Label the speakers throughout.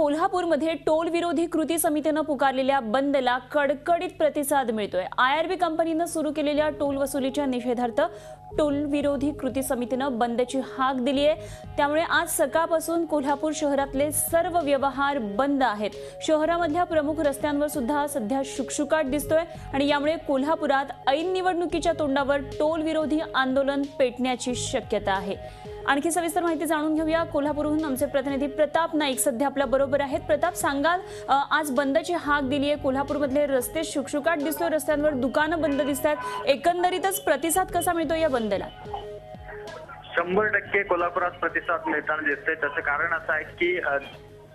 Speaker 1: कोल्हापूरमध्ये टोल विरोधी कृती समितीने पुकारलेल्या बंदला कडकडीत प्रतिसाद मिळतोय। आयआरबी कंपनीने सुरू केलेल्या टोल वसुलीच्या निषेधार्थ टोल विरोधी कृती समितीने बंदची हाक दिली आहे। त्यामुळे आज सकाळपासून कोल्हापूर शहरातले सर्व व्यवहार बंद आहेत। शहरामधल्या प्रमुख रस्त्यांवर सुद्धा सध्या शुकशुकाट दिसतोय आणि यामुळे कोल्हापुरात ऐन निवडणुकीच्या तोंडावर टोल विरोधी आंदोलन पेटण्याची शक्यता आहे। आणखी सविस्तर माहिती जाणून घेऊया। कोल्हापूरहून आमचे प्रतिनिधी प्रताप नाईक सध्या आपल्या बरोबर आहेत। प्रताप, सांगाल आज बंदची हाक दिली आहे, कोल्हापूरमधले रस्ते शुकशुकाट दिसतोय, रस्त्यांवर दुकानं बंद दिसतात, एकंदरीतच प्रतिसाद कसा मिळतो या बंदला?
Speaker 2: 100% कोल्हापुरात प्रतिसाद मिळताना दिसतोय। त्याचं कारण असं आहे की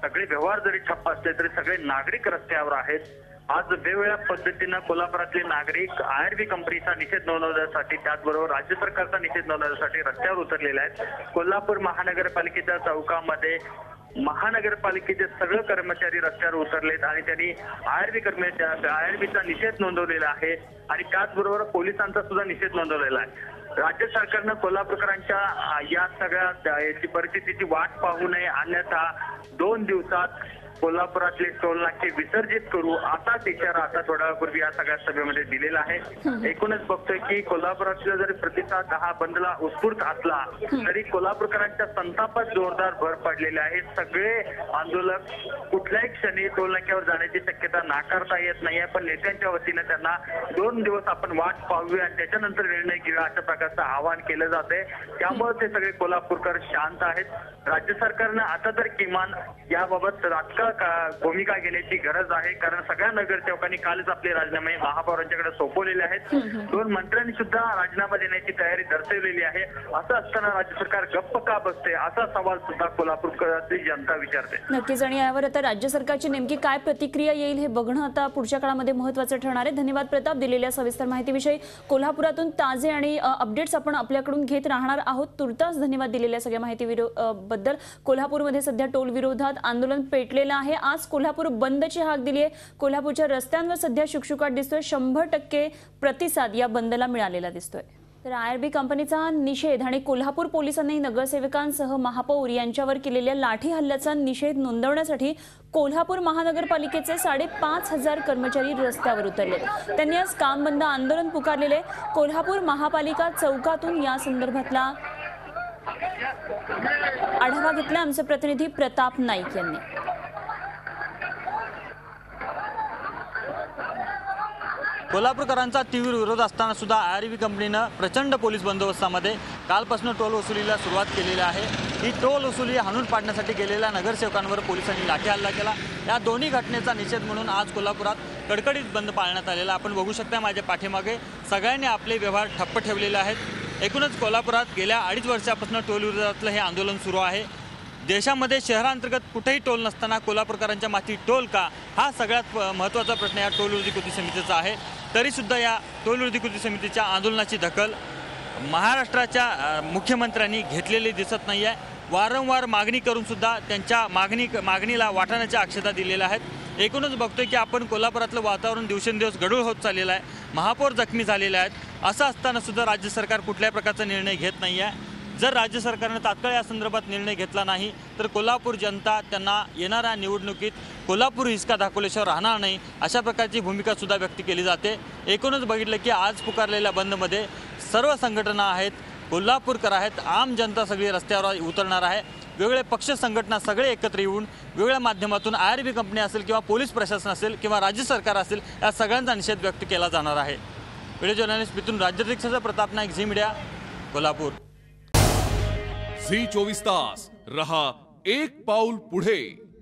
Speaker 2: सगळे व्यवहार जरी ठप्प असले तरी सगळे नागरिक रस्त्यावर आहेत। आज वेगवेगळ्या पद्धतीनं कोल्हापुरातले नागरिक आयआरबी कंपनीचा निषेध नोंदवण्यासाठी, त्याचबरोबर राज्य सरकारचा निषेध नोंदवण्यासाठी रस्त्यावर उतरलेले आहेत। कोल्हापूर महानगरपालिकेच्या चौकामध्ये महानगरपालिकेचे सगळे कर्मचारी रस्त्यावर उतरलेत आणि त्यांनी आयआरबीचा निषेध नोंदवलेला आहे आणि त्याचबरोबर पोलिसांचा सुद्धा निषेध नोंदवलेला आहे। राज्य सरकारनं कोल्हापूरकरांच्या या सगळ्या याची परिस्थितीची वाट पाहू नये, अन्यथा 2 दिवसात कोल्हापुरातले टोल नाके विसर्जित करू, असाच इशारा आता थोड्या वेळापूर्वी या सगळ्या सभेमध्ये दिलेला आहे। एकूणच बघतोय की कोल्हापुरातला जरी प्रतिसाद हा बंदला उत्स्फूर्त असला तरी कोल्हापूरकरांच्या संतापात जोरदार भर पडलेले आहे। सगळे आंदोलक कुठल्याही क्षणी टोल नाक्यावर जाण्याची शक्यता नाकारता येत नाहीये, पण नेत्यांच्या वतीने त्यांना 2 दिवस आपण वाट पाहूया आणि त्याच्यानंतर निर्णय घेऊया अशा प्रकारचं आवाहन केलं जातंय। त्यामुळे ते सगळे कोल्हापूरकर शांत आहेत। राज्य सरकारनं आता तर किमान याबाबत राजकारण भूमिका घेण्याची गरज आहे, कारण सगळ्या नगरसेवकांनी कालच आपले राजीनामे महापौरांच्याकडे सोपवलेले आहेत। 2 मंत्र्यांनी सुद्धा राजीनामा देण्याची तयारी दर्शवलेली आहे। असं असताना राज्य सरकार गप्प का बसते, असा सवाल सुद्धा कोल्हापूरची जनता विचारते।
Speaker 1: नक्कीच, आणि यावर आता राज्य सरकारची नेमकी काय प्रतिक्रिया येईल हे बघणं आता पुढच्या काळामध्ये महत्त्वाचं ठरणार आहे। धन्यवाद प्रताप, दिलेल्या सविस्तर माहितीविषयी। कोल्हापुरातून ताजे आणि अपडेट्स आपण आपल्याकडून घेत राहणार आहोत। तुर्तास धन्यवाद दिलेल्या सगळ्या माहिती बद्दल। कोल्हापूरमध्ये सध्या टोल विरोधात आंदोलन पेटलेलं आहे। आज कोल्हापूर बंदची हाक दिली आहे। कोल्हापूरच्या रस्त्यांवर सध्या शुकशुकाट दिसतोय। 100% प्रतिसाद या बंदला मिळालेला दिसतोय। तर आयआरबी कंपनीचा निषेध आणि कोल्हापूर पोलिसांनी नगरसेवकांसह महापौर यांच्यावर केलेल्या लाठी हल्ल्याचा निषेध नोंदवण्यासाठी कोल्हापूर महानगरपालिकेचे 5,500 कर्मचारी रस्त्यावर उतरले। त्यांनी आज काम बंद आंदोलन पुकारलेले। कोल्हापूर महापालिका चौकातून या संदर्भातला आढावा घेतला आमचे प्रतिनिधी प्रताप नाईक यांनी।
Speaker 3: कोल्हापूरकरांचा तीव्र विरोध असताना सुद्धा आयआरबी कंपनीनं प्रचंड पोलीस बंदोबस्तामध्ये कालपासून टोल वसुलीला सुरुवात केलेली आहे। ही टोल वसुली हाणून पाडण्यासाठी गेलेल्या नगरसेवकांवर पोलिसांनी लाठी हल्ला केला। या दोन्ही घटनेचा निषेध म्हणून आज कोल्हापुरात कडकडीत बंद पाळण्यात आलेला आपण बघू शकता। माझ्या पाठीमागे सगळ्यांनी आपले व्यवहार ठप्प ठेवलेले आहेत। एकूणच कोल्हापुरात गेल्या 2.5 वर्षापासून टोल विरोधातलं हे आंदोलन सुरू आहे। देशामध्ये शहरांतर्गत कुठेही टोल नसताना कोल्हापूरकरांच्या माथी टोल का, हा सगळ्यात महत्त्वाचा प्रश्न या टोल विरोधी कृती समितीचा आहे। तरीसुद्धा या टोल विरोधी कृती समितीच्या आंदोलनाची दखल महाराष्ट्राच्या मुख्यमंत्र्यांनी घेतलेली दिसत नाही आहे। वारंवार मागणी करून सुद्धा त्यांच्या मागणीला वाटाण्याच्या अक्षता दिलेल्या आहेत। एकूणच बघतोय की आपण कोल्हापुरातलं वातावरण दिवसेंदिवस गढूळ होत चाललेलं आहे। महापौर जखमी झालेले आहेत। असं असताना सुद्धा राज्य सरकार कुठल्याही प्रकारचा निर्णय घेत नाही आहे। जर राज्य सरकारने तात्काळ या संदर्भात निर्णय घेतला नाही तर कोल्हापूर जनता त्यांना येणाऱ्या निवडणुकीत कोल्हापूर हिसका दाखवल्याशिवाय राहणार नाही, अशा प्रकारची भूमिका सुद्धा व्यक्त केली जाते। एकूणच बघितलं की आज पुकारलेल्या बंदमध्ये सर्व संघटना आहेत, कोल्हापूरकर आहेत, आम जनता सगळी रस्त्यावर उतरणार आहे। वेगवेगळे पक्ष संघटना सगळे एकत्र येऊन वेगवेगळ्या माध्यमातून आयआरबी कंपनी असेल किंवा पोलीस प्रशासन असेल किंवा राज्य सरकार असेल, या सगळ्यांचा निषेध व्यक्त केला जाणार आहे। व्हिडिओ जर्नलिस्ट मिथुन राज्याध्यक्षाचा Pratap Naik, Zee media, Kolhapur.
Speaker 4: Zee 24 तास रहा एक पाऊल पुढे।